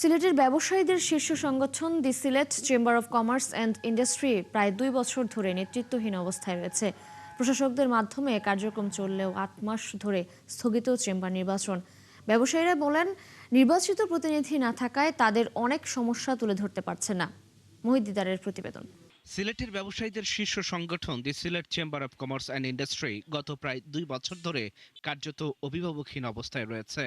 সিলেটের ব্যবসায়ীদের শীর্ষ সংগঠন the Sylhet chamber of commerce and industry প্রায় ২ বছর ধরে নেতৃত্বহীন অবস্থায় রয়েছে। প্রশাসকদের মাধ্যমে কার্যক্রম চললেও ৮ মাস ধরে স্থগিত চেম্বার নির্বাচন। ব্যবসায়ীরা বলেন, নির্বাচিত প্রতিনিধি না থাকায় তাদের অনেক সমস্যা তুলে ধরতে পারছে না। মহিদিদারের প্রতিবেদন। সিলেটের ব্যবসায়ীদের শীর্ষ সংগঠন the Sylhet chamber of commerce and industry গত প্রায় ২ বছর ধরে কার্যত অভিভাবকহীন অবস্থায় রয়েছে।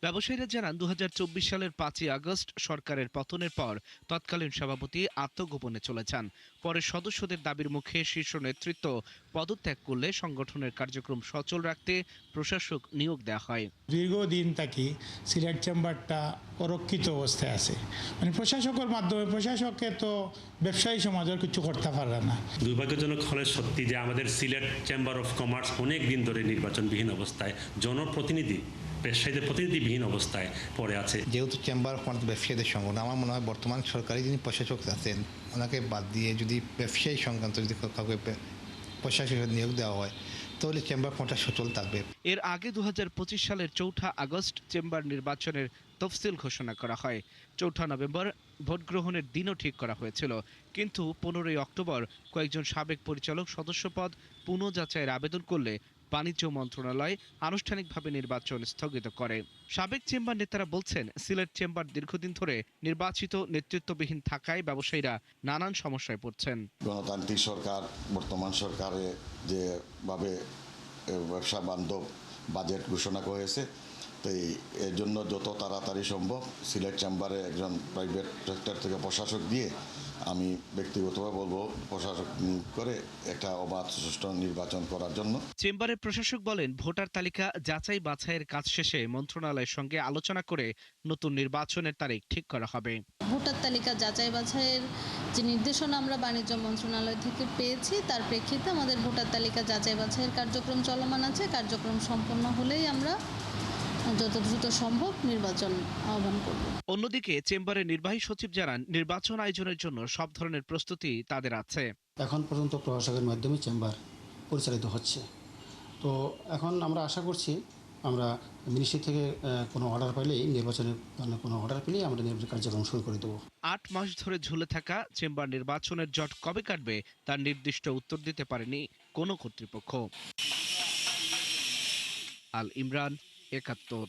ব্যবসায়ীরা জানান ২০২৪ সালের ৫ই আগস্ট সরকারের পতনের পর তৎকালীন সভাপতি আত্মগোপনে চলে যান। পরে সদস্যদের দাবির মুখে শীর্ষ নেতৃত্ব পদত্যাগ করলে সংগঠনের কার্যক্রম সচল রাখতে প্রশাসক নিয়োগ দেওয়া হয়। দীর্ঘদিন থাকি সিলেট চেম্বারটা অরক্ষিত অবস্থায় আছে, মানে প্রশাসকের মাধ্যমে প্রশাসকে তো ব্যবসায়ী সমাজের কিছু করতে পারে না। দুর্ভাগ্যজনক হলে সত্যি যে আমাদের সিলেট চেম্বার অফ কমার্স অনেক দিন ধরে নির্বাচনবিহীন অবস্থায়, জনপ্রতিনিধি ব্যবসায়ীদের প্রতিনিধিবিহীন অবস্থায় পড়ে আছে। যেহেতু চেম্বার অফ কমার্স ব্যবসায়ীদের সংগঠন, আমার মনে হয় বর্তমান সরকারি যিনি প্রশাসক আছেন ওনাকে বাদ দিয়ে যদি ব্যবসায়ী সংক্রান্ত যদি কাউকে প্রশাসকের নিয়োগ দেওয়া হয় তাহলে চেম্বার কমার্সটা সচল থাকবে। এর আগে ২০২৫ সালের ৪ আগস্ট চেম্বার নির্বাচনের তফসিল ঘোষণা করা হয়। ৪ নভেম্বর ভোট গ্রহণের দিনও ঠিক করা হয়েছিল, কিন্তু ১৫ অক্টোবর কয়েকজন সাবেক পরিচালক সদস্যপদ পুনঃযাচাইয়ের আবেদন করলে বাণিজ্য মন্ত্রণালয় আনুষ্ঠানিকভাবে নির্বাচন স্থগিত করে। সাবেক চেম্বার নেতারা বলছেন, সিলেট চেম্বার দীর্ঘদিন ধরে নির্বাচিত নেতৃত্ববিহীন থাকায় ব্যবসায়ীরা নানান সমস্যায় পড়ছেন। গণতান্ত্রিক সরকার, বর্তমান সরকারে যেভাবে ব্যবসা বান্ধব বাজেট ঘোষণা করেছে, তো এর জন্য যত তাড়াতাড়ি সম্ভব সিলেট চেম্বারে একজন প্রাইভেট সেক্টর থেকে প্রশাসক দিয়ে আমি ব্যক্তিগতভাবে বলবো প্রশাসক নিয়োগ করে একটা অবাধ সুষ্ঠু নির্বাচন করার জন্য। চেম্বারের প্রশাসক বলেন, ভোটার তালিকা যাচাই বাছাইয়ের কাজ শেষে মন্ত্রণালয়ের সঙ্গে আলোচনা করে নতুন নির্বাচনের তারিখ ঠিক করা হবে। ভোটার তালিকা যাচাই বাছাইয়ের যে নির্দেশনা আমরা বাণিজ্য মন্ত্রণালয় থেকে পেয়েছি, তার প্রেক্ষিতে আমাদের ভোটার তালিকা যাচাই বাছাইয়ের কার্যক্রম চলমান আছে। কার্যক্রম সম্পন্ন হলেই আমরা যত দ্রুত সম্ভব নির্বাচন আহ্বান করব। অন্যদিকে চেম্বারের নির্বাহী সচিব জানান, নির্বাচন আয়োজনের জন্য সব ধরনের প্রস্তুতি তাদের আছে। এখন পর্যন্ত প্রশাসকের মাধ্যমে চেম্বার পরিচালিত হচ্ছে। তো এখন আমরা আশা করছি আমরা মিনিস্ট্রি থেকে কোনো অর্ডার পেলেই নির্বাচনের কোনো অর্ডার পেলেই আমরা নির্বাচন কার্যক্রম শুরু করে দেবো। ৮ মাস ধরে ঝুলে থাকা চেম্বার নির্বাচনের জট কবে কাটবে তার নির্দিষ্ট উত্তর দিতে পারেনি কোনো কর্তৃপক্ষ। আল ইমরান, ৭১।